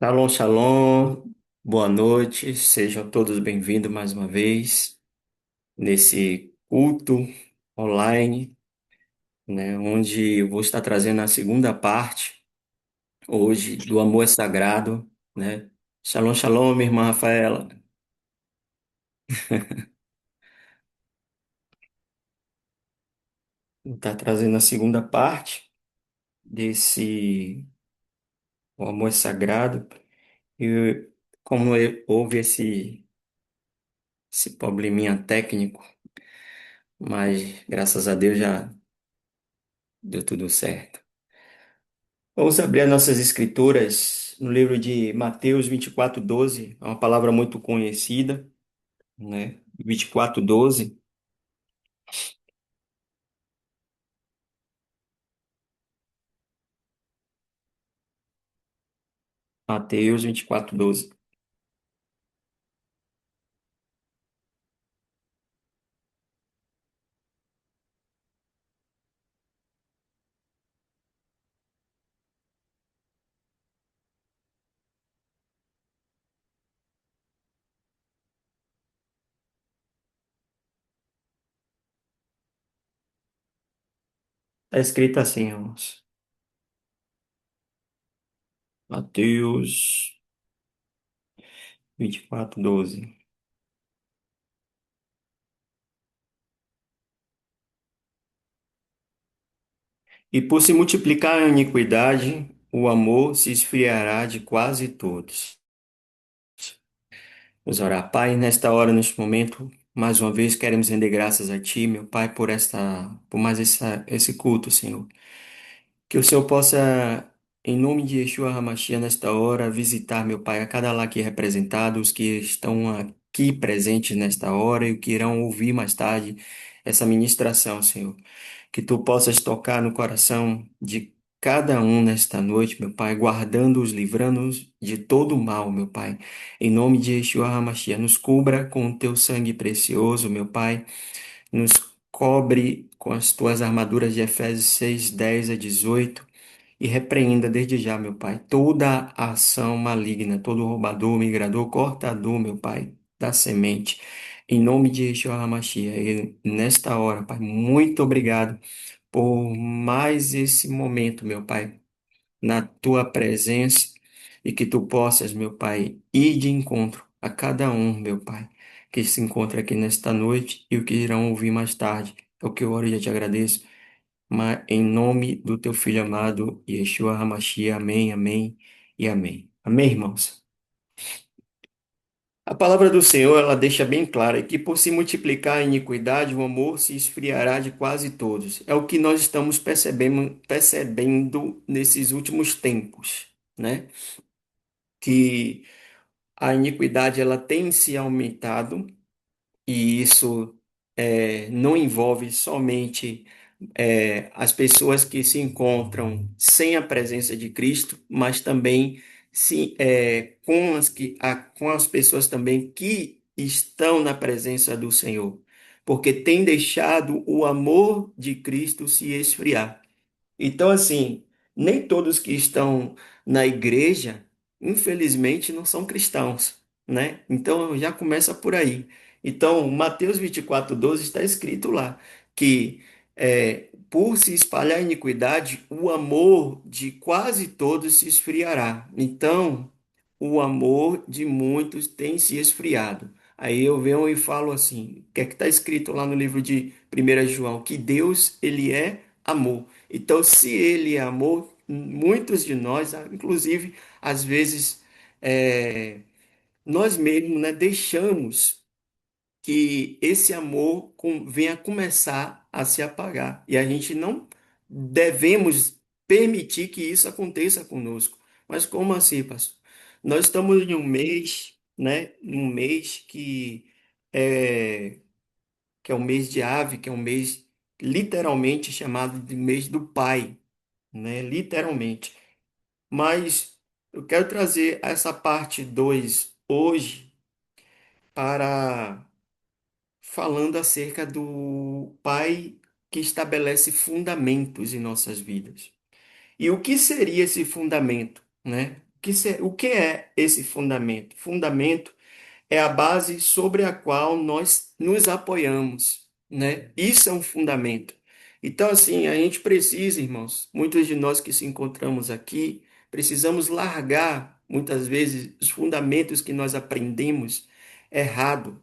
Shalom, shalom, boa noite, sejam todos bem-vindos mais uma vez nesse culto online, né, onde eu vou estar trazendo a segunda parte hoje do amor é sagrado, né? Shalom, shalom, minha irmã Rafaela. Vou estar trazendo a segunda parte desse o amor é sagrado e como houve esse probleminha técnico, mas graças a Deus já deu tudo certo. Vamos abrir as nossas escrituras no livro de Mateus 24:12. É uma palavra muito conhecida, né? 24:12. Mateus 24:12. Está escrito assim, irmãos. Mateus 24:12. E por se multiplicar a iniquidade, o amor se esfriará de quase todos. Vamos orar. Pai, nesta hora, neste momento, mais uma vez queremos render graças a Ti, meu Pai, por mais esse culto, Senhor. Que o Senhor possa, em nome de Yeshua HaMashiach, nesta hora, visitar, meu Pai, a cada lar aqui representado, os que estão aqui presentes nesta hora e os que irão ouvir mais tarde essa ministração, Senhor. Que Tu possas tocar no coração de cada um nesta noite, meu Pai, guardando-os, livrando-os de todo o mal, meu Pai. Em nome de Yeshua HaMashiach, nos cubra com o Teu sangue precioso, meu Pai. Nos cobre com as tuas armaduras de Efésios 6:10 a 18 e repreenda desde já, meu Pai, toda a ação maligna, todo roubador, migrador, cortador, meu Pai, da semente. Em nome de Yeshua HaMashiach. E nesta hora, Pai, muito obrigado por mais esse momento, meu Pai, na tua presença e que tu possas, meu Pai, ir de encontro a cada um, meu Pai, que se encontra aqui nesta noite e o que irão ouvir mais tarde. É o que eu oro e já te agradeço, mas em nome do teu filho amado, Yeshua HaMashiach, amém, amém e amém. Amém, irmãos? A palavra do Senhor, ela deixa bem clara que por se multiplicar a iniquidade, o amor se esfriará de quase todos. É o que nós estamos percebendo nesses últimos tempos, né? Que a iniquidade ela tem se aumentado e isso não envolve somente as pessoas que se encontram sem a presença de Cristo, mas também com as pessoas também que estão na presença do Senhor, porque tem deixado o amor de Cristo se esfriar. Então, assim, nem todos que estão na igreja, infelizmente, não são cristãos, né? Então, já começa por aí. Então, Mateus 24:12 está escrito lá que, por se espalhar a iniquidade, o amor de quase todos se esfriará. Então, o amor de muitos tem se esfriado. Aí eu venho e falo assim, o que é que está escrito lá no livro de 1 João? Que Deus, ele é amor. Então, se ele é amor, muitos de nós, inclusive, às vezes, nós mesmos, né, deixamos que esse amor venha começar a se apagar. E a gente não devemos permitir que isso aconteça conosco. Mas como assim, pastor? Nós estamos em um mês, né, um mês é, que é o mês de Ave, que é um mês literalmente chamado de mês do Pai, né? Literalmente. Mas eu quero trazer essa parte 2 hoje para falando acerca do Pai que estabelece fundamentos em nossas vidas. E o que seria esse fundamento, né? o que é esse fundamento? Fundamento é a base sobre a qual nós nos apoiamos, né? Isso é um fundamento. Então, assim, a gente precisa, irmãos, muitos de nós que se encontramos aqui, precisamos largar, muitas vezes, os fundamentos que nós aprendemos errado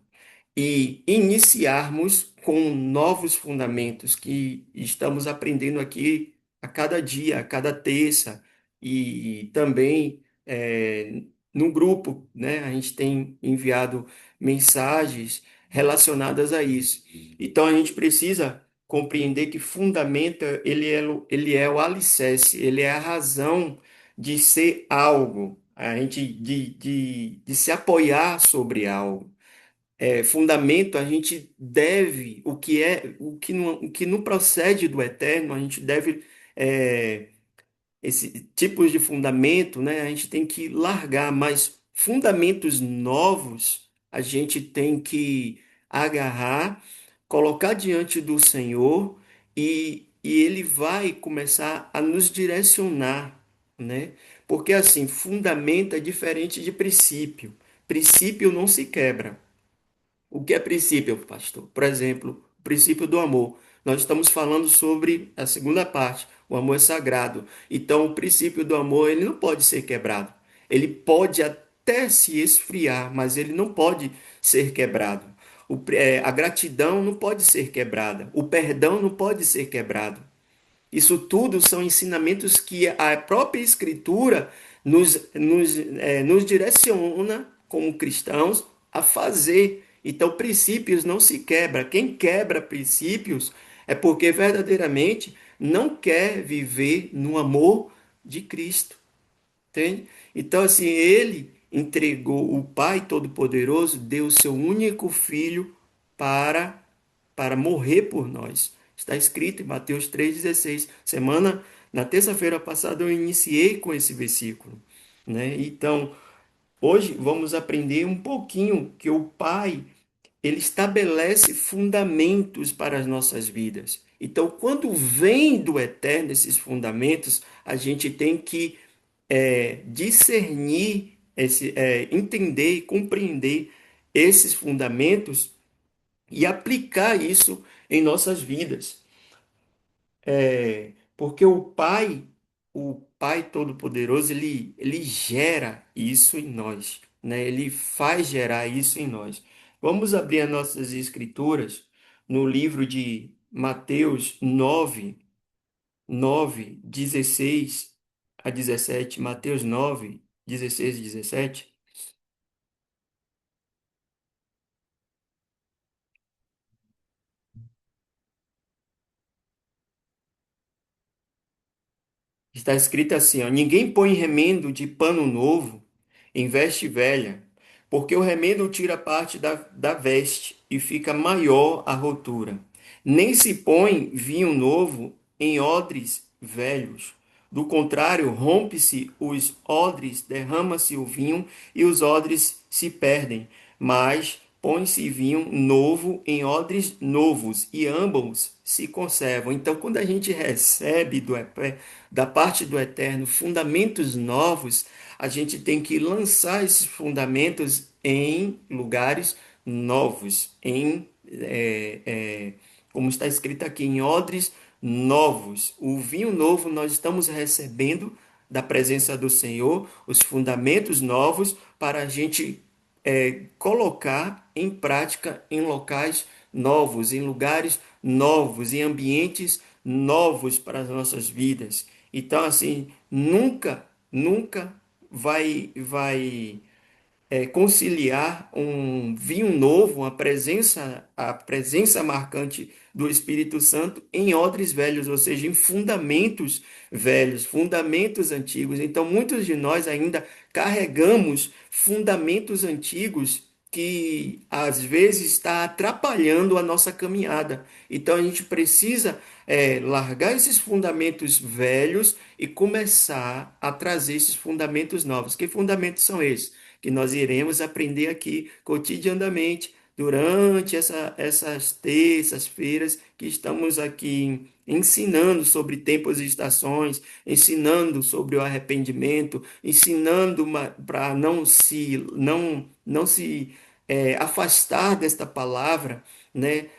e iniciarmos com novos fundamentos que estamos aprendendo aqui a cada dia, a cada terça, e também no grupo, né? A gente tem enviado mensagens relacionadas a isso. Então a gente precisa compreender que fundamento ele é o alicerce, ele é a razão de ser algo, a gente de se apoiar sobre algo. Fundamento, a gente deve, o que não procede do eterno, a gente deve, é, esse tipos de fundamento, né, a gente tem que largar, mas fundamentos novos a gente tem que agarrar, colocar diante do Senhor e ele vai começar a nos direcionar, né? Porque assim, fundamento é diferente de princípio. Princípio não se quebra. O que é princípio, pastor? Por exemplo, o princípio do amor. Nós estamos falando sobre a segunda parte. O amor é sagrado. Então, o princípio do amor, ele não pode ser quebrado. Ele pode até se esfriar, mas ele não pode ser quebrado. A gratidão não pode ser quebrada. O perdão não pode ser quebrado. Isso tudo são ensinamentos que a própria Escritura nos direciona, como cristãos, a fazer. Então, princípios não se quebra. Quem quebra princípios é porque verdadeiramente não quer viver no amor de Cristo. Entende? Então, assim, ele entregou o Pai Todo-Poderoso, deu o seu único filho para, para morrer por nós. Está escrito em Mateus 3,16. Na terça-feira passada, eu iniciei com esse versículo, né? Então, hoje vamos aprender um pouquinho que o Pai, ele estabelece fundamentos para as nossas vidas. Então, quando vem do eterno esses fundamentos, a gente tem que discernir, entender e compreender esses fundamentos e aplicar isso em nossas vidas. Porque o Pai Todo-Poderoso, ele gera isso em nós, né? Ele faz gerar isso em nós. Vamos abrir as nossas escrituras no livro de Mateus 9, 16 a 17. Mateus 9, 16 e 17. Está escrito assim, ó, ninguém põe remendo de pano novo em veste velha, porque o remendo tira parte da veste e fica maior a rotura. Nem se põe vinho novo em odres velhos. Do contrário, rompe-se os odres, derrama-se o vinho e os odres se perdem. Mas põe-se vinho novo em odres novos e ambos se conservam. Então, quando a gente recebe da parte do Eterno fundamentos novos, a gente tem que lançar esses fundamentos em lugares novos, como está escrito aqui, em odres novos. O vinho novo nós estamos recebendo da presença do Senhor, os fundamentos novos para a gente colocar em prática em locais novos, em lugares novos, em ambientes novos para as nossas vidas. Então, assim, nunca vai conciliar um vinho novo, a presença marcante do Espírito Santo em odres velhos, ou seja, em fundamentos velhos, fundamentos antigos. Então, muitos de nós ainda carregamos fundamentos antigos que às vezes está atrapalhando a nossa caminhada. Então, a gente precisa largar esses fundamentos velhos e começar a trazer esses fundamentos novos. Que fundamentos são esses? Que nós iremos aprender aqui cotidianamente durante essas terças-feiras que estamos aqui ensinando sobre tempos e estações, ensinando sobre o arrependimento, ensinando para não se afastar desta palavra, né?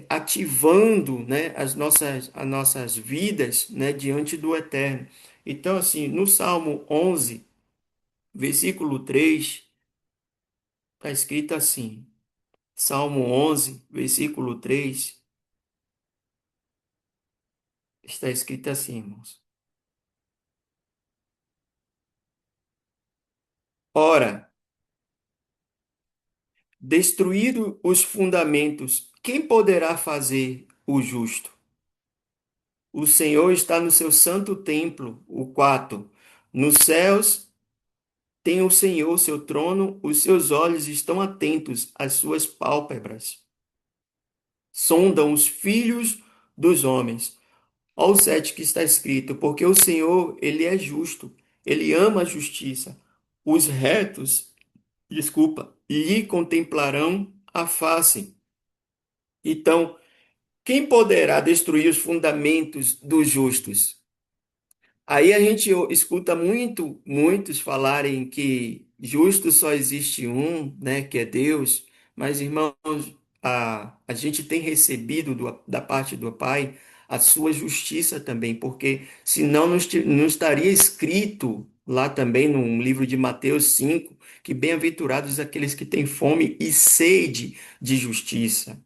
Ativando, né, as nossas vidas, né, diante do Eterno. Então, assim, no Salmo 11, versículo 3, está escrito assim, Salmo 11, versículo 3, está escrito assim, irmãos. Ora, destruído os fundamentos, quem poderá fazer o justo? O Senhor está no seu santo templo, o 4. Nos céus tem o Senhor seu trono, os seus olhos estão atentos às suas pálpebras. Sondam os filhos dos homens. Olha o 7 que está escrito, porque o Senhor, ele é justo, ele ama a justiça. Os retos, desculpa, lhe contemplarão a face. Então, quem poderá destruir os fundamentos dos justos? Aí a gente escuta muitos falarem que justo só existe um, né, que é Deus, mas irmãos, a gente tem recebido da parte do Pai a sua justiça também, porque senão não estaria escrito lá também no livro de Mateus 5 que bem-aventurados aqueles que têm fome e sede de justiça.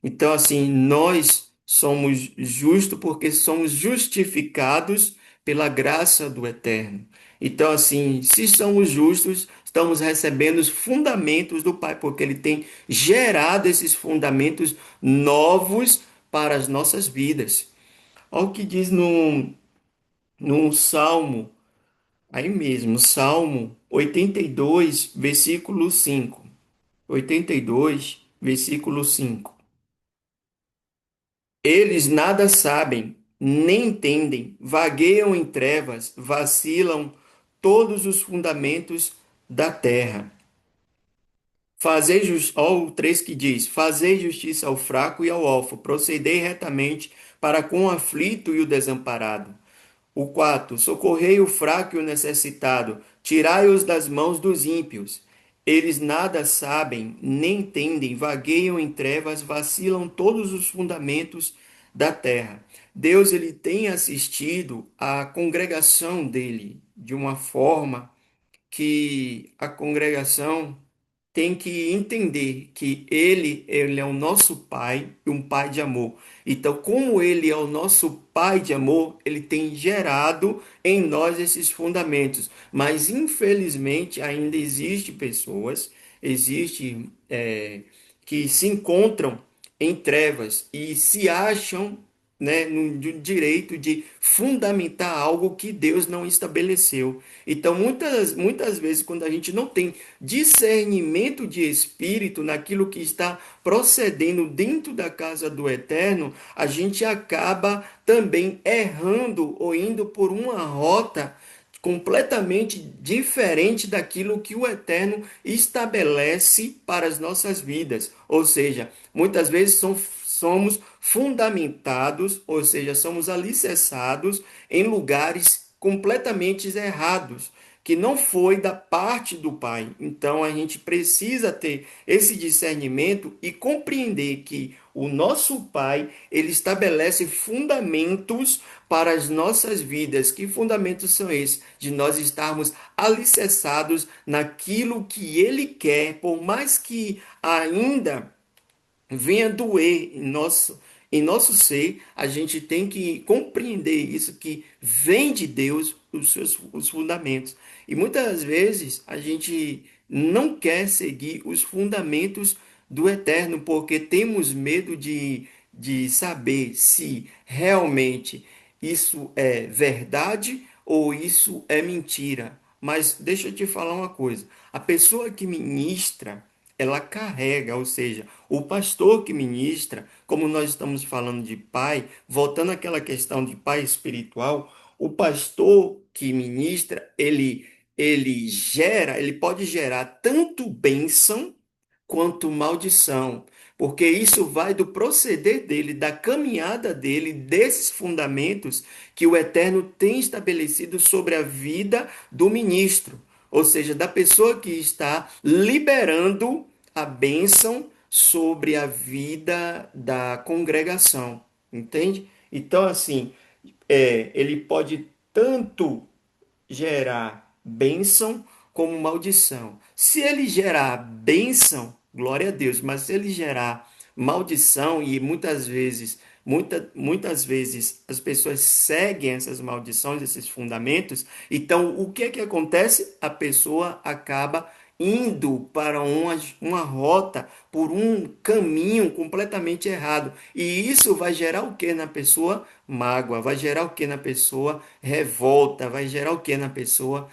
Então, assim, nós somos justos porque somos justificados pela graça do Eterno. Então, assim, se somos justos, estamos recebendo os fundamentos do Pai, porque Ele tem gerado esses fundamentos novos para as nossas vidas. Olha o que diz no Salmo, aí mesmo, Salmo 82, versículo 5. 82, versículo 5. Eles nada sabem, nem entendem, vagueiam em trevas, vacilam todos os fundamentos da terra. Ó, o 3 que diz: Fazei justiça ao fraco e ao órfão, procedei retamente para com o aflito e o desamparado. O 4: Socorrei o fraco e o necessitado, tirai-os das mãos dos ímpios. Eles nada sabem, nem entendem, vagueiam em trevas, vacilam todos os fundamentos da terra. Deus ele tem assistido a congregação dele de uma forma que a congregação tem que entender que ele é o nosso pai e um pai de amor. Então, como ele é o nosso pai de amor, ele tem gerado em nós esses fundamentos. Mas, infelizmente, ainda existe pessoas, existe que se encontram em trevas e se acham, né, no direito de fundamentar algo que Deus não estabeleceu. Então, muitas vezes, quando a gente não tem discernimento de espírito naquilo que está procedendo dentro da casa do Eterno, a gente acaba também errando ou indo por uma rota completamente diferente daquilo que o Eterno estabelece para as nossas vidas. Ou seja, muitas vezes somos fundamentados, ou seja, somos alicerçados em lugares completamente errados, que não foi da parte do Pai. Então a gente precisa ter esse discernimento e compreender que o nosso Pai, ele estabelece fundamentos para as nossas vidas. Que fundamentos são esses? De nós estarmos alicerçados naquilo que ele quer, por mais que ainda venha doer em nosso ser, a gente tem que compreender isso, que vem de Deus os fundamentos. E muitas vezes a gente não quer seguir os fundamentos do Eterno, porque temos medo de saber se realmente isso é verdade ou isso é mentira. Mas deixa eu te falar uma coisa: a pessoa que ministra, ela carrega, ou seja, o pastor que ministra, como nós estamos falando de pai, voltando àquela questão de pai espiritual, o pastor que ministra, ele pode gerar tanto bênção quanto maldição, porque isso vai do proceder dele, da caminhada dele, desses fundamentos que o Eterno tem estabelecido sobre a vida do ministro, ou seja, da pessoa que está liberando a bênção sobre a vida da congregação, entende? Então, assim, ele pode tanto gerar bênção como maldição. Se ele gerar bênção, glória a Deus, mas se ele gerar maldição, e muitas vezes as pessoas seguem essas maldições, esses fundamentos, então o que é que acontece? A pessoa acaba indo para uma rota, por um caminho completamente errado. E isso vai gerar o que na pessoa? Mágoa. Vai gerar o que na pessoa? Revolta. Vai gerar o que na pessoa?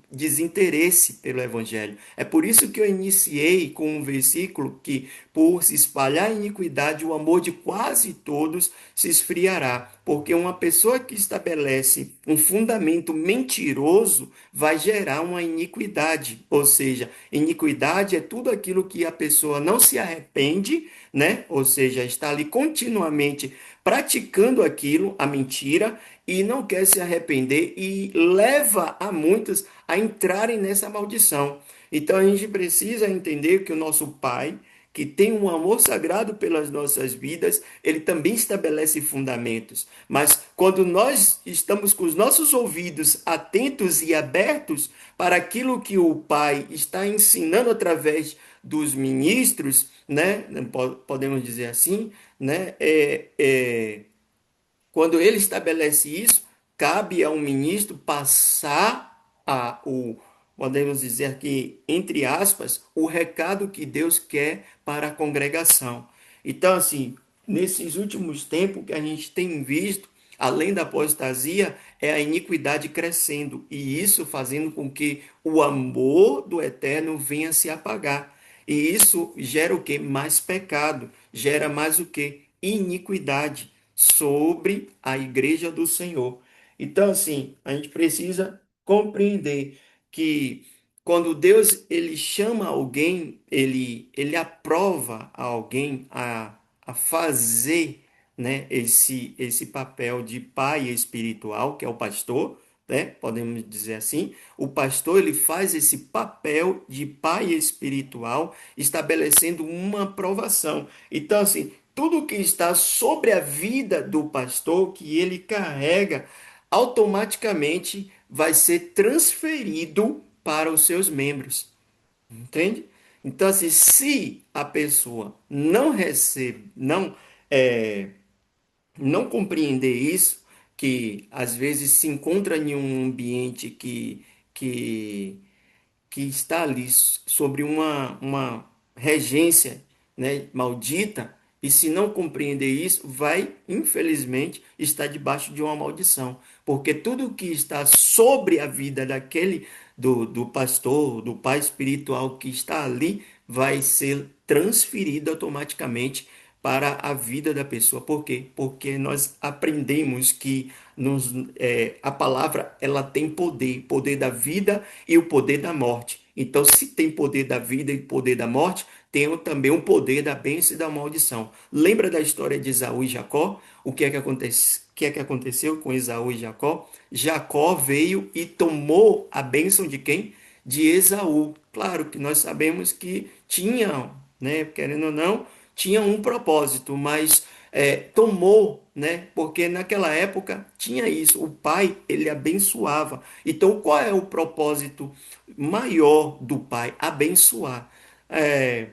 Desinteresse pelo Evangelho. É por isso que eu iniciei com um versículo que, por se espalhar a iniquidade, o amor de quase todos se esfriará. Porque uma pessoa que estabelece um fundamento mentiroso vai gerar uma iniquidade. Ou seja, iniquidade é tudo aquilo que a pessoa não se arrepende, né? Ou seja, está ali continuamente praticando aquilo, a mentira, e não quer se arrepender e leva a muitos a entrarem nessa maldição. Então a gente precisa entender que o nosso Pai, que tem um amor sagrado pelas nossas vidas, ele também estabelece fundamentos. Mas quando nós estamos com os nossos ouvidos atentos e abertos para aquilo que o Pai está ensinando através dos ministros, né? Podemos dizer assim, né? Quando ele estabelece isso, cabe ao ministro passar podemos dizer aqui, entre aspas, o recado que Deus quer para a congregação. Então, assim, nesses últimos tempos que a gente tem visto, além da apostasia, é a iniquidade crescendo, e isso fazendo com que o amor do eterno venha se apagar. E isso gera o que? Mais pecado, gera mais o que? Iniquidade sobre a igreja do Senhor. Então, assim, a gente precisa compreender que quando Deus ele chama alguém, ele aprova a alguém a fazer, né, esse papel de pai espiritual, que é o pastor, né? Podemos dizer assim, o pastor ele faz esse papel de pai espiritual, estabelecendo uma aprovação. Então, assim, tudo que está sobre a vida do pastor, que ele carrega, automaticamente vai ser transferido para os seus membros, entende? Então, assim, se a pessoa não recebe, não compreender isso, que às vezes se encontra em um ambiente que que está ali sobre uma regência, né, maldita, e se não compreender isso, vai, infelizmente, estar debaixo de uma maldição. Porque tudo que está sobre a vida do pastor, do pai espiritual que está ali, vai ser transferido automaticamente para a vida da pessoa. Por quê? Porque nós aprendemos que a palavra ela tem poder, poder da vida e o poder da morte. Então, se tem poder da vida e poder da morte, tem também o poder da bênção e da maldição. Lembra da história de Esaú e Jacó? O que é que aconteceu com Esaú e Jacó? Jacó veio e tomou a bênção de quem? De Esaú. Claro que nós sabemos que tinha, né, querendo ou não, tinha um propósito, mas tomou, né? Porque naquela época tinha isso. O pai ele abençoava. Então, qual é o propósito maior do pai? Abençoar. É,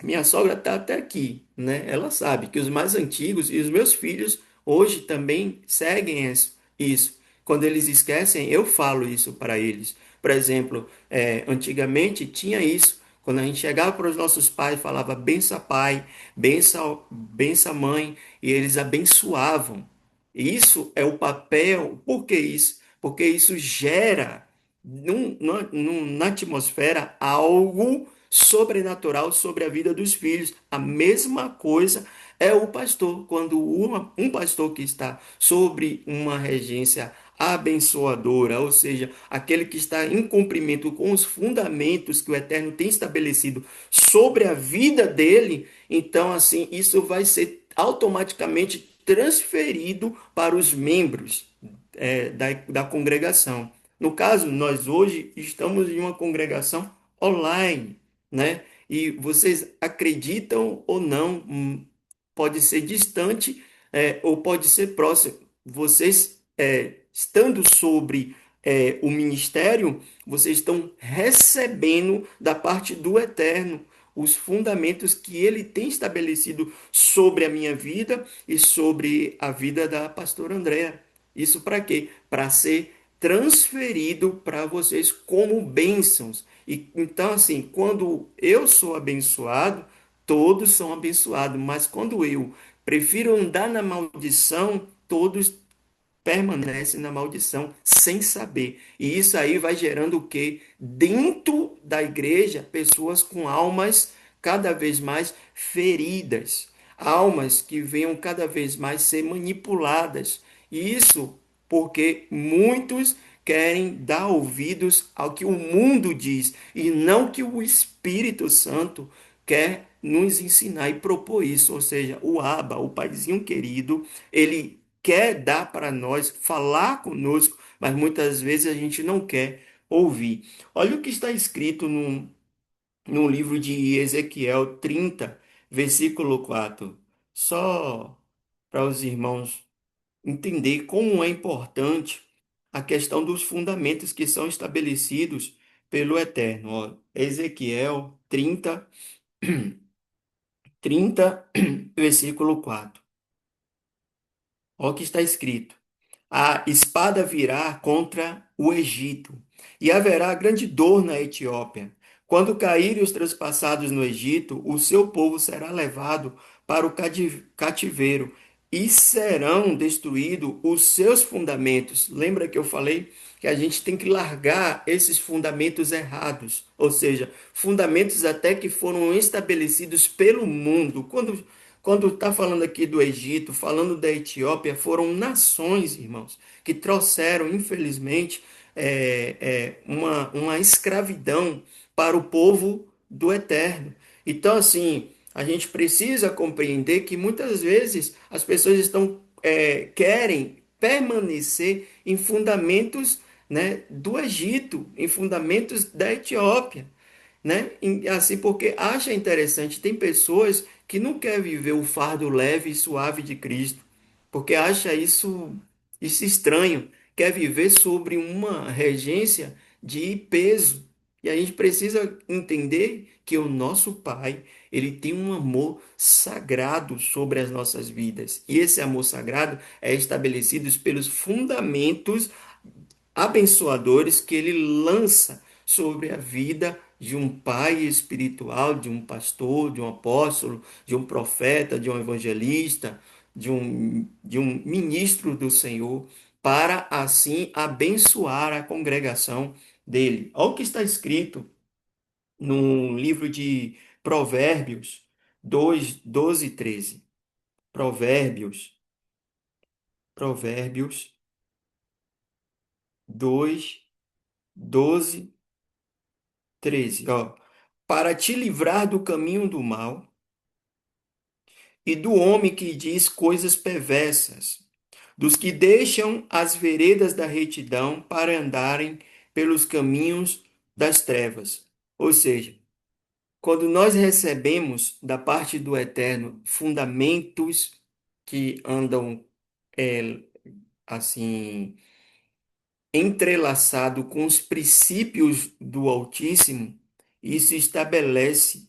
minha sogra está até aqui, né? Ela sabe que os mais antigos e os meus filhos hoje também seguem isso. Quando eles esquecem, eu falo isso para eles. Por exemplo, antigamente tinha isso. Quando a gente chegava para os nossos pais, falava bença pai, bença mãe, e eles abençoavam. Isso é o papel. Por que isso? Porque isso gera na atmosfera algo sobrenatural sobre a vida dos filhos. A mesma coisa é o pastor. Quando um pastor que está sobre uma regência abençoadora, ou seja, aquele que está em cumprimento com os fundamentos que o Eterno tem estabelecido sobre a vida dele, então assim, isso vai ser automaticamente transferido para os membros da congregação. No caso, nós hoje estamos em uma congregação online, né? E vocês acreditam ou não, pode ser distante, ou pode ser próximo. Vocês, estando sobre o ministério, vocês estão recebendo da parte do Eterno os fundamentos que ele tem estabelecido sobre a minha vida e sobre a vida da pastora Andréa. Isso para quê? Para ser transferido para vocês como bênçãos. E então, assim, quando eu sou abençoado, todos são abençoados, mas quando eu prefiro andar na maldição, todos permanece na maldição sem saber. E isso aí vai gerando o quê? Dentro da igreja, pessoas com almas cada vez mais feridas, almas que venham cada vez mais ser manipuladas. E isso porque muitos querem dar ouvidos ao que o mundo diz e não que o Espírito Santo quer nos ensinar e propor isso. Ou seja, o Abba, o Paizinho querido, ele quer dar para nós, falar conosco, mas muitas vezes a gente não quer ouvir. Olha o que está escrito no livro de Ezequiel 30, versículo 4. Só para os irmãos entender como é importante a questão dos fundamentos que são estabelecidos pelo Eterno. Ó, Ezequiel 30, versículo 4. Olha o que está escrito: a espada virá contra o Egito, e haverá grande dor na Etiópia. Quando caírem os transpassados no Egito, o seu povo será levado para o cativeiro, e serão destruídos os seus fundamentos. Lembra que eu falei que a gente tem que largar esses fundamentos errados, ou seja, fundamentos até que foram estabelecidos pelo mundo. Quando está falando aqui do Egito, falando da Etiópia, foram nações, irmãos, que trouxeram, infelizmente, uma escravidão para o povo do Eterno. Então, assim, a gente precisa compreender que muitas vezes as pessoas querem permanecer em fundamentos, né, do Egito, em fundamentos da Etiópia, né? Assim, porque acha interessante. Tem pessoas que não querem viver o fardo leve e suave de Cristo, porque acha isso estranho, quer viver sobre uma regência de peso. E a gente precisa entender que o nosso Pai, ele tem um amor sagrado sobre as nossas vidas. E esse amor sagrado é estabelecido pelos fundamentos abençoadores que ele lança sobre a vida de um pai espiritual, de um pastor, de um apóstolo, de um profeta, de um evangelista, de um ministro do Senhor, para assim abençoar a congregação dele. Olha o que está escrito no livro de Provérbios 2, 12 e 13. Provérbios, Provérbios 2, 12 13, ó. Para te livrar do caminho do mal e do homem que diz coisas perversas, dos que deixam as veredas da retidão para andarem pelos caminhos das trevas. Ou seja, quando nós recebemos da parte do Eterno fundamentos que andam assim entrelaçado com os princípios do Altíssimo, isso estabelece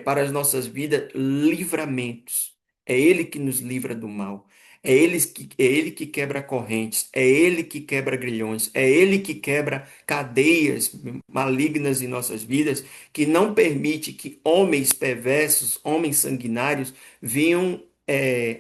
para as nossas vidas livramentos. É Ele que nos livra do mal. É Ele que quebra correntes. É Ele que quebra grilhões. É Ele que quebra cadeias malignas em nossas vidas, que não permite que homens perversos, homens sanguinários, venham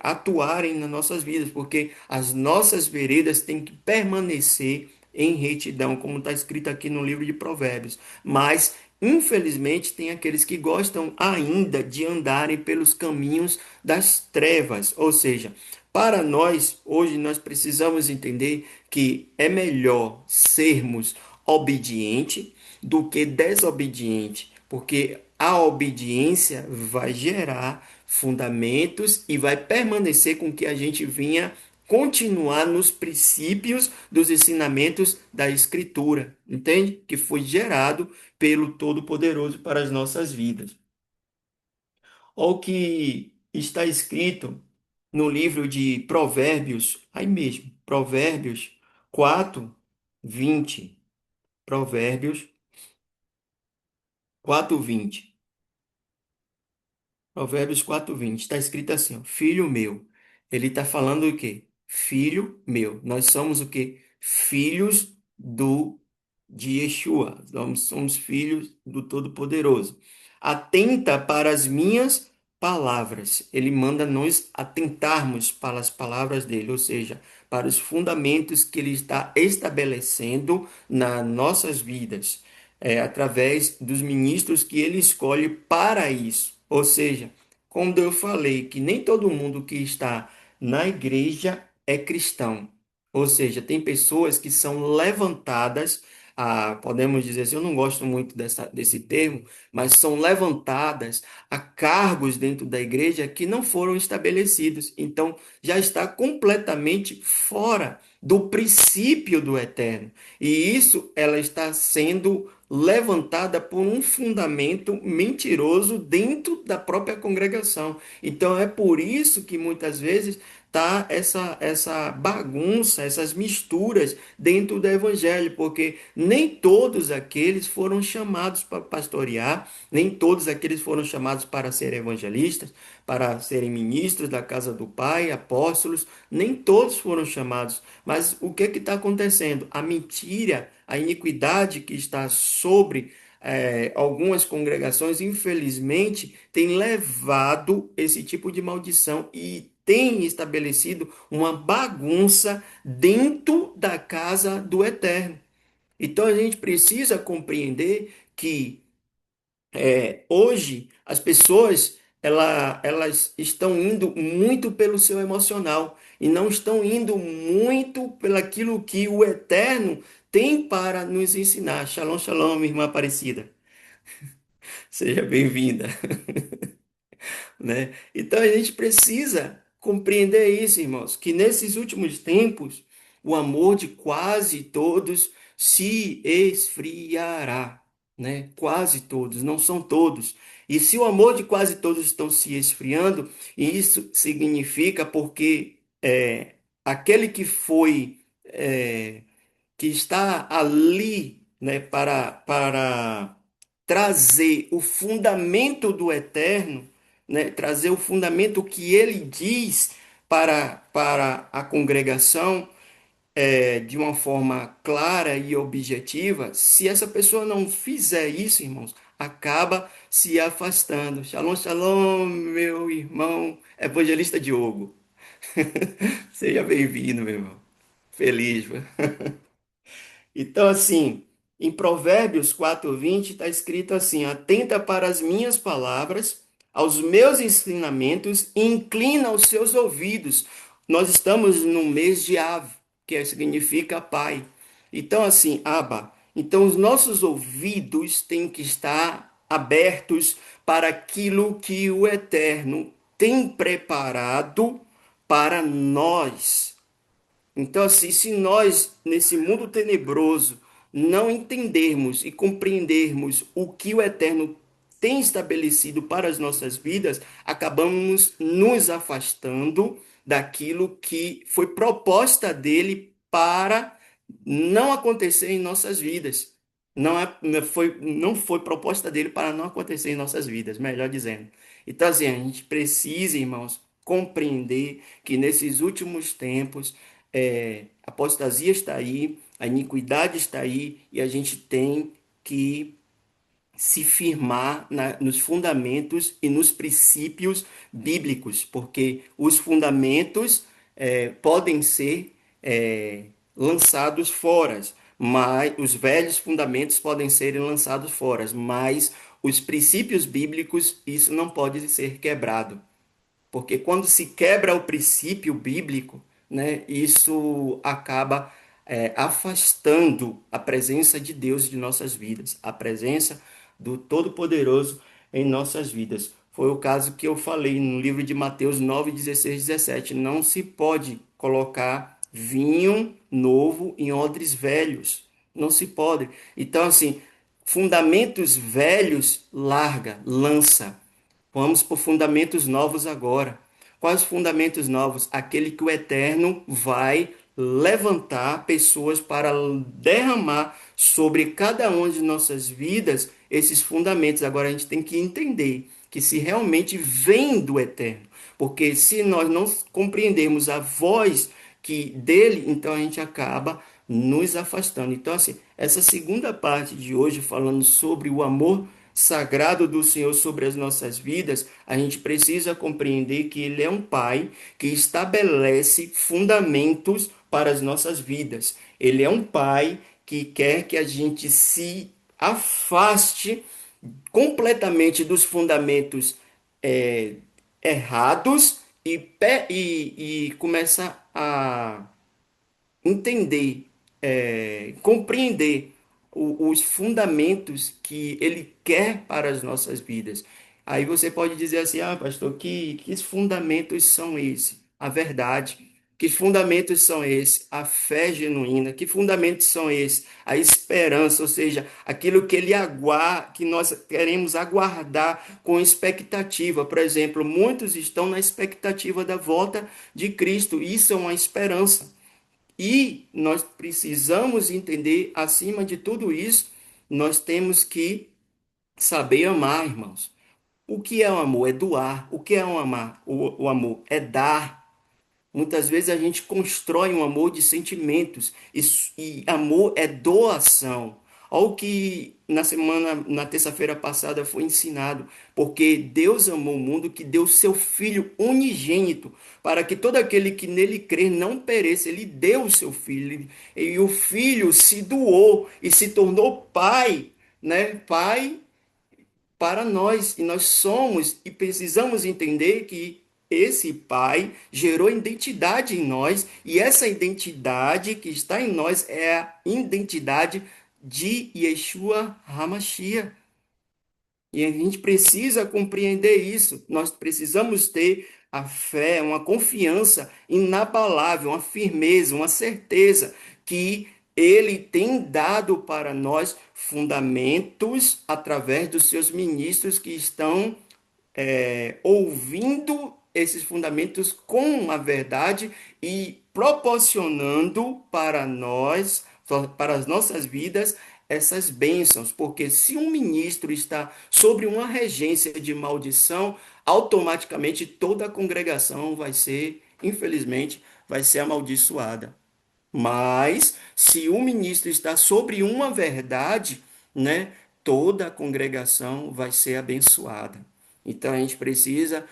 atuarem nas nossas vidas, porque as nossas veredas têm que permanecer em retidão, como está escrito aqui no livro de Provérbios. Mas infelizmente, tem aqueles que gostam ainda de andarem pelos caminhos das trevas, ou seja, Para nós, hoje, nós precisamos entender que é melhor sermos obedientes do que desobediente, porque a obediência vai gerar fundamentos e vai permanecer com que a gente vinha continuar nos princípios dos ensinamentos da Escritura, entende? Que foi gerado pelo Todo-Poderoso para as nossas vidas. Olha o que está escrito no livro de Provérbios, aí mesmo, Provérbios 4:20. Provérbios 4:20. Provérbios 4:20 está escrito assim, ó, filho meu. Ele está falando o quê? Filho meu. Nós somos o quê? Filhos de Yeshua. Nós somos filhos do Todo-Poderoso. Atenta para as minhas palavras. Ele manda nós atentarmos para as palavras dele, ou seja, para os fundamentos que ele está estabelecendo nas nossas vidas através dos ministros que ele escolhe para isso. Ou seja, quando eu falei que nem todo mundo que está na igreja é cristão, ou seja, tem pessoas que são levantadas, podemos dizer assim, eu não gosto muito desse termo, mas são levantadas a cargos dentro da igreja que não foram estabelecidos. Então, já está completamente fora do princípio do eterno. E isso ela está sendo levantada por um fundamento mentiroso dentro da própria congregação. Então é por isso que muitas vezes tá essa bagunça, essas misturas dentro do evangelho, porque nem todos aqueles foram chamados para pastorear, nem todos aqueles foram chamados para serem evangelistas, para serem ministros da casa do Pai, apóstolos, nem todos foram chamados. Mas o que está acontecendo? A mentira, a iniquidade que está sobre algumas congregações, infelizmente, tem levado esse tipo de maldição e tem estabelecido uma bagunça dentro da casa do Eterno. Então a gente precisa compreender que hoje as pessoas elas estão indo muito pelo seu emocional e não estão indo muito pelaquilo que o Eterno tem para nos ensinar. Shalom, shalom, minha irmã Aparecida. Seja bem-vinda. Né? Então a gente precisa compreender isso, irmãos, que nesses últimos tempos o amor de quase todos se esfriará, né? Quase todos, não são todos. E se o amor de quase todos estão se esfriando, isso significa porque aquele que foi que está ali, né, para trazer o fundamento do eterno, né, trazer o fundamento que ele diz para a congregação de uma forma clara e objetiva. Se essa pessoa não fizer isso, irmãos, acaba se afastando. Shalom, shalom, meu irmão evangelista Diogo. Seja bem-vindo, meu irmão. Feliz, viu? Então, assim, em Provérbios 4:20 está escrito assim: atenta para as minhas palavras, aos meus ensinamentos, e inclina os seus ouvidos. Nós estamos no mês de Av, que significa pai. Então, assim, Abba, então os nossos ouvidos têm que estar abertos para aquilo que o Eterno tem preparado para nós. Então, assim, se nós, nesse mundo tenebroso, não entendermos e compreendermos o que o Eterno tem estabelecido para as nossas vidas, acabamos nos afastando daquilo que foi proposta dele para não acontecer em nossas vidas. Não foi proposta dele para não acontecer em nossas vidas, melhor dizendo. Então, assim, a gente precisa, irmãos, compreender que nesses últimos tempos a apostasia está aí, a iniquidade está aí, e a gente tem que se firmar nos fundamentos e nos princípios bíblicos, porque os fundamentos podem ser lançados fora, mas os velhos fundamentos podem ser lançados fora, mas os princípios bíblicos, isso não pode ser quebrado. Porque quando se quebra o princípio bíblico, né, isso acaba afastando a presença de Deus de nossas vidas, a presença do Todo-Poderoso em nossas vidas. Foi o caso que eu falei no livro de Mateus 9, 16, 17. Não se pode colocar vinho novo em odres velhos. Não se pode. Então, assim, fundamentos velhos, larga, lança. Vamos por fundamentos novos agora. Quais fundamentos novos? Aquele que o Eterno vai levantar pessoas para derramar sobre cada uma de nossas vidas esses fundamentos. Agora a gente tem que entender que se realmente vem do Eterno, porque se nós não compreendermos a voz que dele, então a gente acaba nos afastando. Então, assim, essa segunda parte de hoje, falando sobre o amor sagrado do Senhor sobre as nossas vidas, a gente precisa compreender que Ele é um Pai que estabelece fundamentos para as nossas vidas. Ele é um Pai que quer que a gente se afaste completamente dos fundamentos é, errados e começa a entender, compreender os fundamentos que ele quer para as nossas vidas. Aí você pode dizer assim, ah, pastor, que fundamentos são esses? A verdade. Que fundamentos são esses? A fé genuína. Que fundamentos são esses? A esperança, ou seja, aquilo que ele aguarda, que nós queremos aguardar com expectativa. Por exemplo, muitos estão na expectativa da volta de Cristo. Isso é uma esperança. E nós precisamos entender, acima de tudo isso, nós temos que saber amar, irmãos. O que é o amor? É doar. O que é um amar? O amor é dar. Muitas vezes a gente constrói um amor de sentimentos e amor é doação. Olha o que na terça-feira passada foi ensinado, porque Deus amou o mundo que deu seu Filho unigênito, para que todo aquele que nele crer não pereça. Ele deu o seu Filho, e o Filho se doou e se tornou pai, né? Pai para nós, e nós somos e precisamos entender que esse Pai gerou identidade em nós, e essa identidade que está em nós é a identidade de Yeshua HaMashiach. E a gente precisa compreender isso. Nós precisamos ter a fé, uma confiança inabalável, uma firmeza, uma certeza que ele tem dado para nós fundamentos através dos seus ministros que estão ouvindo esses fundamentos com a verdade e proporcionando para nós, para as nossas vidas, essas bênçãos. Porque se um ministro está sobre uma regência de maldição, automaticamente toda a congregação vai ser, infelizmente, vai ser amaldiçoada. Mas, se o ministro está sobre uma verdade, né, toda a congregação vai ser abençoada. Então, a gente precisa,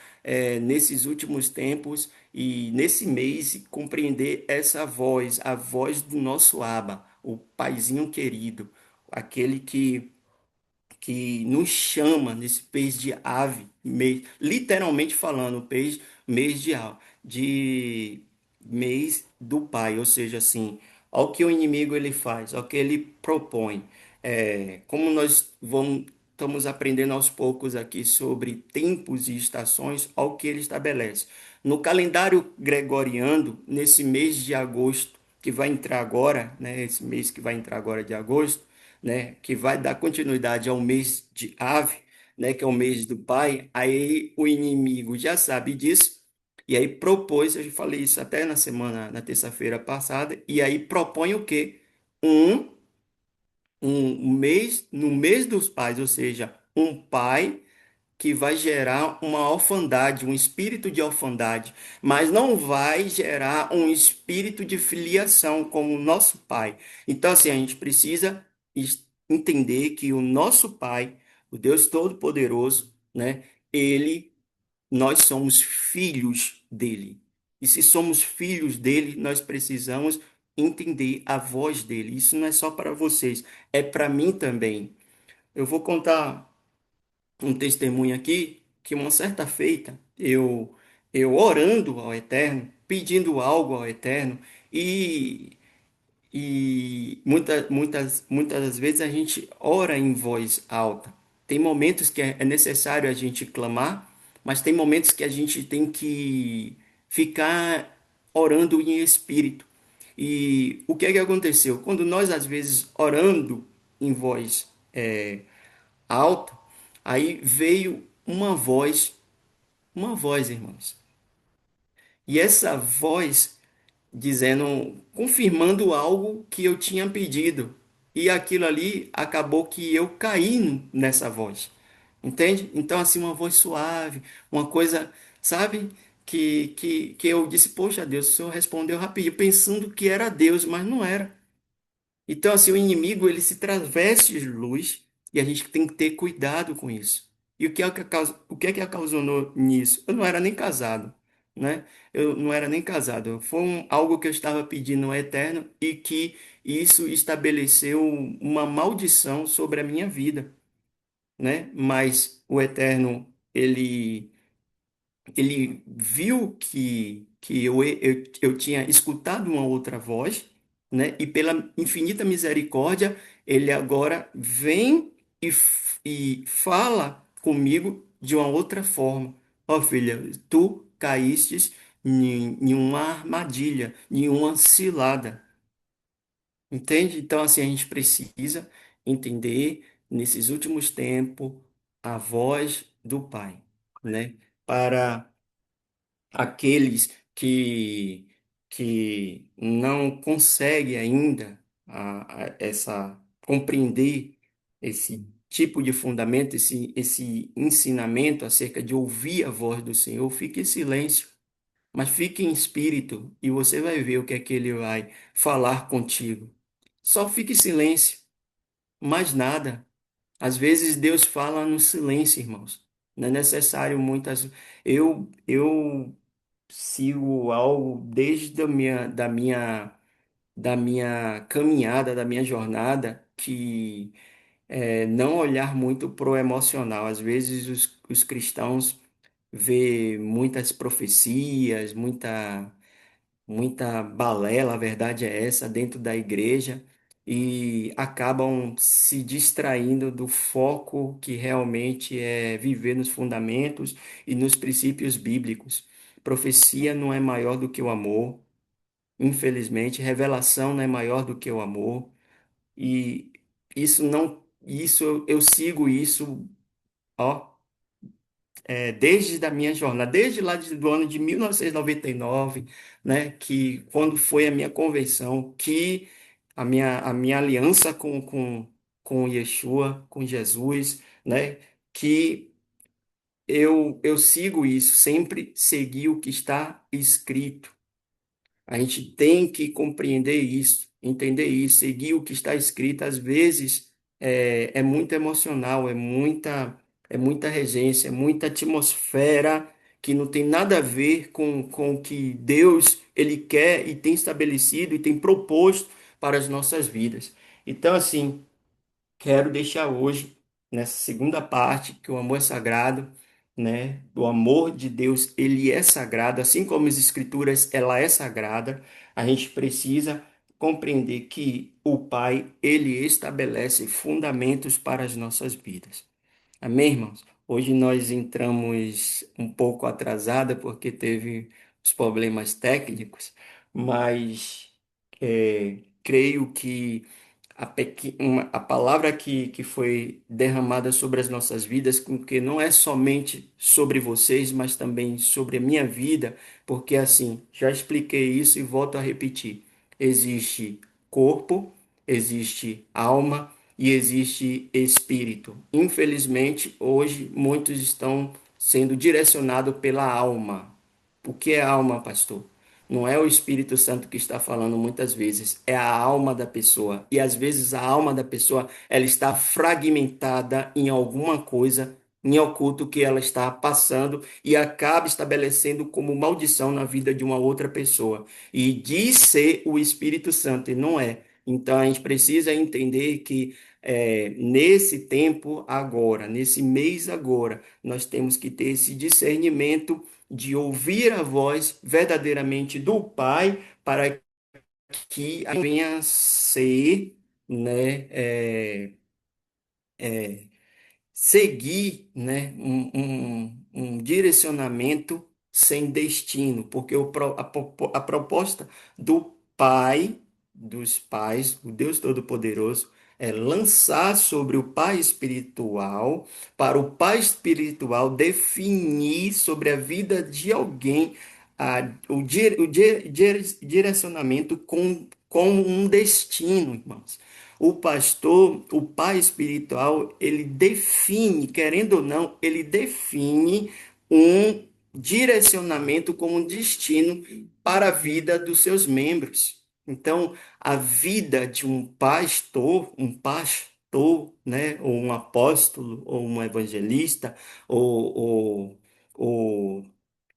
nesses últimos tempos e nesse mês, compreender essa voz, a voz do nosso Abba, o Paizinho querido, aquele que nos chama nesse mês de ave, literalmente falando, mês de mês do Pai, ou seja, assim, ao que o inimigo ele faz, ao que ele propõe. Como nós estamos aprendendo aos poucos aqui sobre tempos e estações, ao que ele estabelece. No calendário gregoriano, nesse mês de agosto, que vai entrar agora, né, esse mês que vai entrar agora de agosto, né, que vai dar continuidade ao mês de Ave, né, que é o mês do Pai, aí o inimigo já sabe disso, e aí propôs, eu falei isso até na terça-feira passada, e aí propõe o quê? Um, um mês, no mês dos pais, ou seja, um pai que vai gerar uma orfandade, um espírito de orfandade, mas não vai gerar um espírito de filiação como o nosso pai. Então, assim, a gente precisa entender que o nosso pai, o Deus Todo-Poderoso, né, ele, nós somos filhos dele. E se somos filhos dele, nós precisamos entender a voz dele. Isso não é só para vocês, é para mim também. Eu vou contar um testemunho aqui que uma certa feita eu eu orando ao Eterno, pedindo algo ao Eterno, e, muitas das vezes a gente ora em voz alta. Tem momentos que é necessário a gente clamar, mas tem momentos que a gente tem que ficar orando em espírito. E o que é que aconteceu? Quando nós, às vezes, orando em voz alta, aí veio uma voz, irmãos. E essa voz dizendo, confirmando algo que eu tinha pedido. E aquilo ali acabou que eu caí nessa voz. Entende? Então, assim, uma voz suave, uma coisa, sabe? Que eu disse, poxa, Deus, o Senhor respondeu rapidinho, pensando que era Deus, mas não era. Então, assim, o inimigo, ele se traveste de luz e a gente tem que ter cuidado com isso. E o que é que ocasionou nisso? Eu não era nem casado, né? Eu não era nem casado. Foi algo que eu estava pedindo ao Eterno e que isso estabeleceu uma maldição sobre a minha vida, né? Mas o Eterno, ele viu que eu tinha escutado uma outra voz, né? E pela infinita misericórdia, ele agora vem e fala comigo de uma outra forma. Ó filha, tu caístes em uma armadilha, em uma cilada. Entende? Então, assim, a gente precisa entender, nesses últimos tempos, a voz do Pai, né? Para aqueles que não conseguem ainda essa compreender esse tipo de fundamento, esse ensinamento acerca de ouvir a voz do Senhor, fique em silêncio, mas fique em espírito e você vai ver o que é que ele vai falar contigo. Só fique em silêncio, mais nada. Às vezes Deus fala no silêncio, irmãos. Não é necessário muitas. Eu sigo algo desde da minha caminhada, da minha jornada, que é não olhar muito pro emocional. Às vezes os cristãos vê muitas profecias, muita balela, a verdade é essa, dentro da igreja e acabam se distraindo do foco que realmente é viver nos fundamentos e nos princípios bíblicos. Profecia não é maior do que o amor, infelizmente, revelação não é maior do que o amor e isso eu sigo isso, ó, desde a minha jornada, desde lá do ano de 1999, né, que quando foi a minha conversão, que a minha aliança com Yeshua, com Jesus, né, que eu sigo isso, sempre segui o que está escrito. A gente tem que compreender isso, entender isso, seguir o que está escrito. Às vezes é muito emocional, é muita regência, é muita atmosfera que não tem nada a ver com o que Deus ele quer e tem estabelecido e tem proposto para as nossas vidas. Então, assim, quero deixar hoje, nessa segunda parte, que o amor é sagrado, né? O amor de Deus, ele é sagrado, assim como as Escrituras, ela é sagrada. A gente precisa compreender que o Pai, ele estabelece fundamentos para as nossas vidas. Amém, irmãos? Hoje nós entramos um pouco atrasada porque teve os problemas técnicos, mas creio que a palavra que foi derramada sobre as nossas vidas, que não é somente sobre vocês, mas também sobre a minha vida, porque assim, já expliquei isso e volto a repetir. Existe corpo, existe alma e existe espírito. Infelizmente, hoje muitos estão sendo direcionados pela alma. O que é alma, pastor? Não é o Espírito Santo que está falando muitas vezes, é a alma da pessoa. E às vezes a alma da pessoa, ela está fragmentada em alguma coisa, em oculto que ela está passando e acaba estabelecendo como maldição na vida de uma outra pessoa. E diz ser o Espírito Santo, e não é. Então a gente precisa entender que nesse tempo agora, nesse mês agora, nós temos que ter esse discernimento de ouvir a voz verdadeiramente do Pai para que venha a ser, né, seguir, né, um direcionamento sem destino, porque a proposta do Pai, dos pais, o Deus Todo-Poderoso, é lançar sobre o pai espiritual, para o pai espiritual definir sobre a vida de alguém o direcionamento com um destino, irmãos. O pastor, o pai espiritual, ele define, querendo ou não, ele define um direcionamento como um destino para a vida dos seus membros. Então, a vida de um pastor, né, ou um apóstolo, ou um evangelista, ou, ou, ou,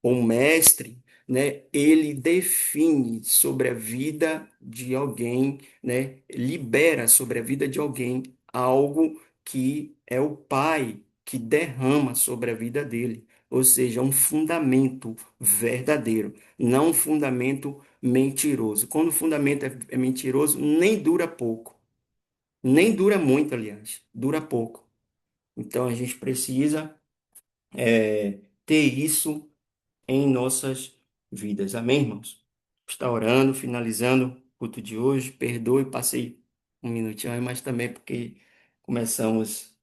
ou um mestre, né, ele define sobre a vida de alguém, né, libera sobre a vida de alguém algo que é o Pai que derrama sobre a vida dele, ou seja, um fundamento verdadeiro, não um fundamento mentiroso. Quando o fundamento é mentiroso, nem dura pouco, nem dura muito, aliás, dura pouco. Então a gente precisa ter isso em nossas vidas. Amém, irmãos? Está orando, finalizando o culto de hoje. Perdoe, passei um minutinho aí, mas também porque começamos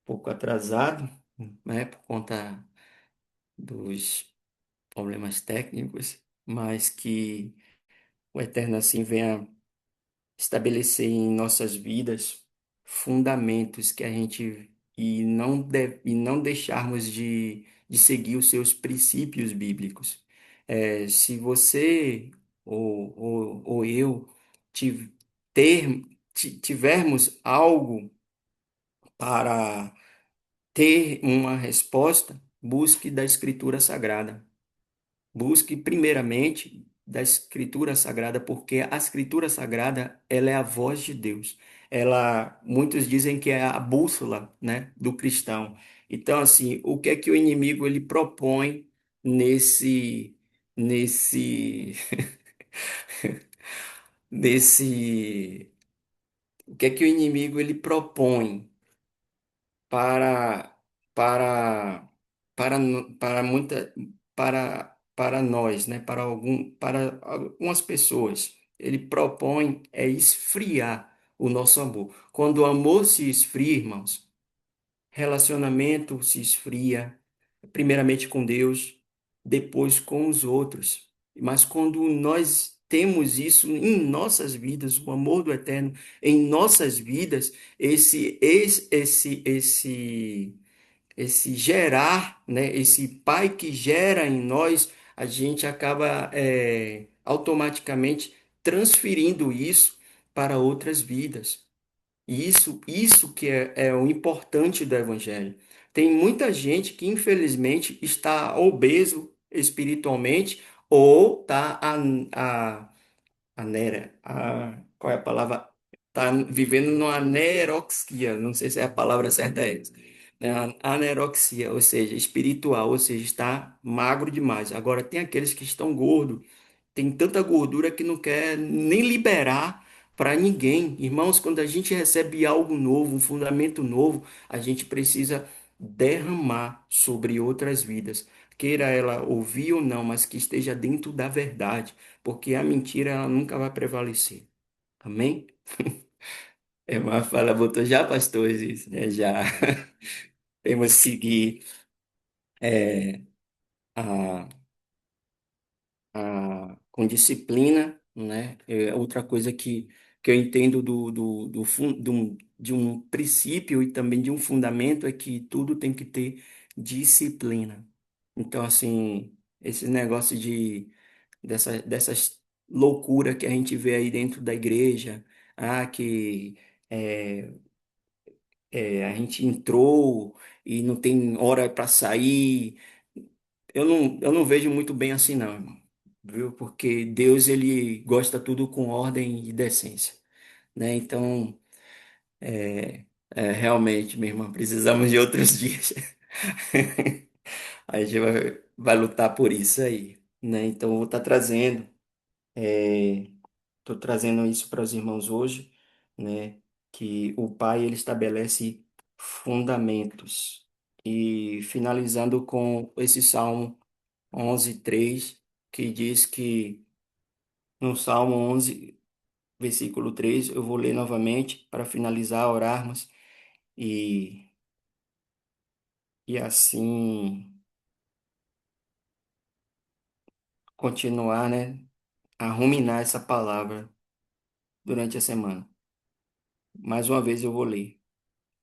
um pouco atrasado, né, por conta dos problemas técnicos, mas que o Eterno assim venha estabelecer em nossas vidas fundamentos que a gente e não deixarmos de seguir os seus princípios bíblicos. Se você ou eu ti- tivermos algo para ter uma resposta, busque da Escritura Sagrada. Busque primeiramente da Escritura Sagrada, porque a Escritura Sagrada, ela é a voz de Deus. Ela, muitos dizem que é a bússola, né, do cristão. Então, assim, o que é que o inimigo ele propõe nesse nesse o que é que o inimigo ele propõe para para para muita para nós, né? Para algumas pessoas. Ele propõe esfriar o nosso amor. Quando o amor se esfria, irmãos, relacionamento se esfria, primeiramente com Deus, depois com os outros. Mas quando nós temos isso em nossas vidas, o amor do Eterno em nossas vidas, esse gerar, né, esse Pai que gera em nós, a gente acaba automaticamente transferindo isso para outras vidas. E isso que é o importante do Evangelho. Tem muita gente que, infelizmente, está obeso espiritualmente ou está qual é a palavra? Está vivendo numa aneroxia, não sei se é a palavra certa é essa. É a aneroxia, ou seja, espiritual, ou seja, está magro demais. Agora, tem aqueles que estão gordos, tem tanta gordura que não quer nem liberar para ninguém. Irmãos, quando a gente recebe algo novo, um fundamento novo, a gente precisa derramar sobre outras vidas. Queira ela ouvir ou não, mas que esteja dentro da verdade, porque a mentira ela nunca vai prevalecer. Amém? É uma fala, botou já, pastores, isso, né? Já temos que seguir a com disciplina, né? Outra coisa que eu entendo de um princípio e também de um fundamento é que tudo tem que ter disciplina. Então, assim, esse negócio dessas loucuras que a gente vê aí dentro da igreja, que é, a gente entrou e não tem hora para sair. Eu não vejo muito bem assim, não, irmão. Viu? Porque Deus, ele gosta tudo com ordem e decência. né? Então, realmente, minha irmã, precisamos de outros dias. A gente vai lutar por isso aí, né? Então, eu vou estar trazendo. Estou trazendo isso para os irmãos hoje, né? Que o Pai ele estabelece fundamentos. E finalizando com esse Salmo 11:3, que diz que no Salmo 11, versículo 3, eu vou ler novamente para finalizar, orarmos e, e assim continuar, né? A ruminar essa palavra durante a semana. Mais uma vez eu vou ler.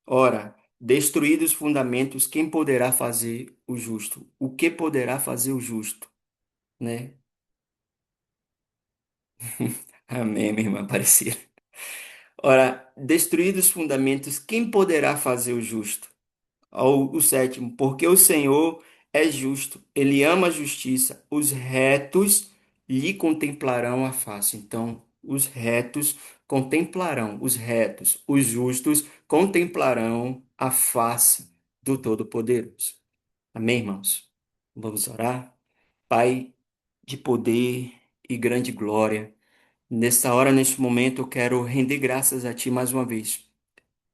Ora, destruídos os fundamentos, quem poderá fazer o justo? O que poderá fazer o justo, né? Amém, minha irmã Aparecida. Ora, destruídos os fundamentos, quem poderá fazer o justo? O sétimo, porque o Senhor é justo, ele ama a justiça, os retos lhe contemplarão a face. Então, os retos contemplarão, os retos, os justos contemplarão a face do Todo-Poderoso. Amém, irmãos? Vamos orar? Pai de poder e grande glória, nesta hora, neste momento, eu quero render graças a Ti mais uma vez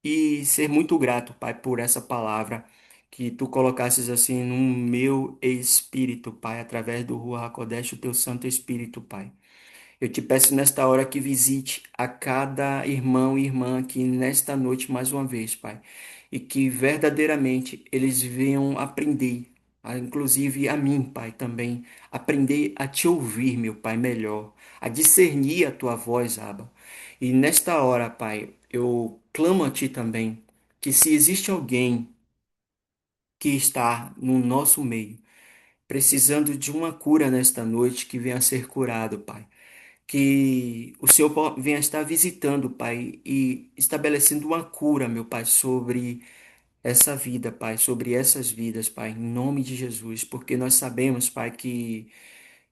e ser muito grato, Pai, por essa palavra que Tu colocasses assim no meu espírito, Pai, através do Ruach HaKodesh, o Teu Santo Espírito, Pai. Eu te peço nesta hora que visite a cada irmão e irmã aqui nesta noite mais uma vez, Pai, e que verdadeiramente eles venham aprender, inclusive a mim, Pai, também, aprender a te ouvir, meu Pai, melhor, a discernir a tua voz, Abba. E nesta hora, Pai, eu clamo a ti também, que se existe alguém que está no nosso meio, precisando de uma cura nesta noite, que venha a ser curado, Pai, que o Senhor venha estar visitando, Pai, e estabelecendo uma cura, meu Pai, sobre essa vida, Pai, sobre essas vidas, Pai, em nome de Jesus, porque nós sabemos, Pai, que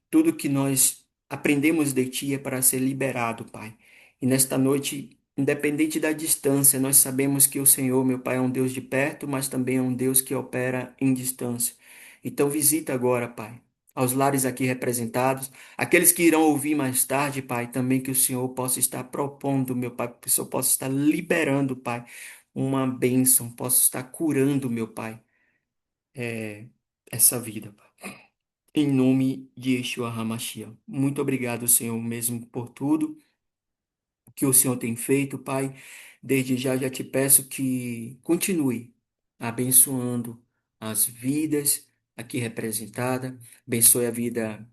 tudo que nós aprendemos de Ti é para ser liberado, Pai. E nesta noite, independente da distância, nós sabemos que o Senhor, meu Pai, é um Deus de perto, mas também é um Deus que opera em distância. Então, visita agora, Pai, aos lares aqui representados, aqueles que irão ouvir mais tarde, Pai, também que o Senhor possa estar propondo, meu Pai, que o Senhor possa estar liberando, Pai, uma bênção, possa estar curando, meu Pai, é, essa vida, Pai. Em nome de Yeshua HaMashiach. Muito obrigado, Senhor, mesmo por tudo que o Senhor tem feito, Pai. Desde já te peço que continue abençoando as vidas aqui representadas. Abençoe a vida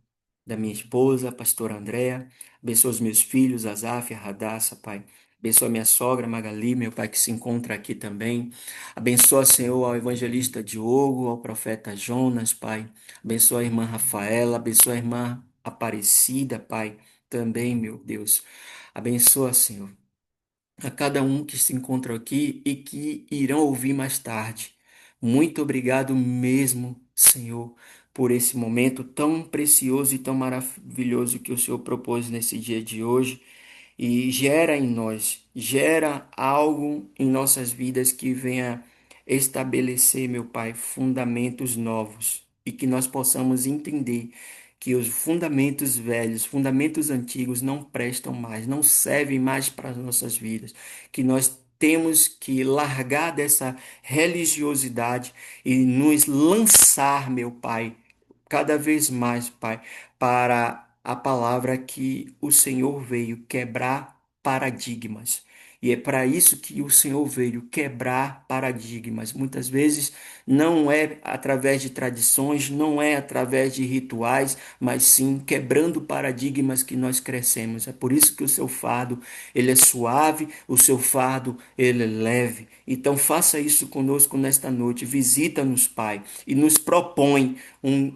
da minha esposa, a pastora Andréa. Abençoe os meus filhos, Asaf e Radassa, Pai. Abençoa minha sogra Magali, meu pai, que se encontra aqui também. Abençoa, Senhor, ao evangelista Diogo, ao profeta Jonas, Pai. Abençoa a irmã Rafaela, abençoa a irmã Aparecida, Pai, também, meu Deus. Abençoa, Senhor, a cada um que se encontra aqui e que irão ouvir mais tarde. Muito obrigado mesmo, Senhor, por esse momento tão precioso e tão maravilhoso que o Senhor propôs nesse dia de hoje e gera em nós, gera algo em nossas vidas que venha estabelecer, meu Pai, fundamentos novos e que nós possamos entender que os fundamentos velhos, fundamentos antigos não prestam mais, não servem mais para as nossas vidas, que nós temos que largar dessa religiosidade e nos lançar, meu Pai, cada vez mais, Pai, para a palavra que o Senhor veio quebrar paradigmas. E é para isso que o Senhor veio quebrar paradigmas. Muitas vezes não é através de tradições, não é através de rituais, mas sim quebrando paradigmas que nós crescemos. É por isso que o seu fardo, ele é suave, o seu fardo, ele é leve. Então faça isso conosco nesta noite. Visita-nos, Pai, e nos propõe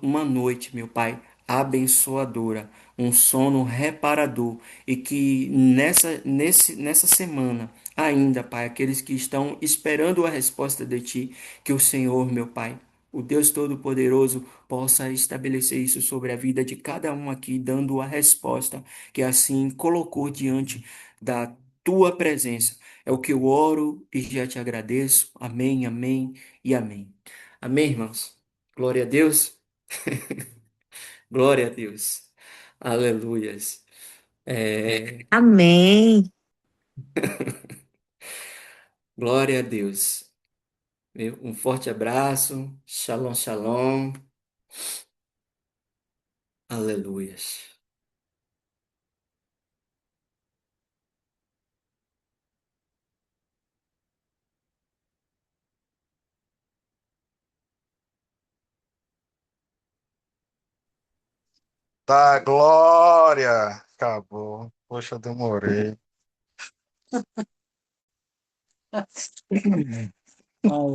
uma noite, meu Pai, abençoadora, um sono reparador e que nessa semana ainda, Pai, aqueles que estão esperando a resposta de Ti, que o Senhor, meu Pai, o Deus Todo-Poderoso, possa estabelecer isso sobre a vida de cada um aqui, dando a resposta que assim colocou diante da tua presença. É o que eu oro e já te agradeço. Amém, amém e amém. Amém, irmãos? Glória a Deus. Glória a Deus. Aleluias. É, Amém. glória a Deus. Um forte abraço. Shalom, shalom. Aleluias. Da glória! Acabou. Poxa, demorei.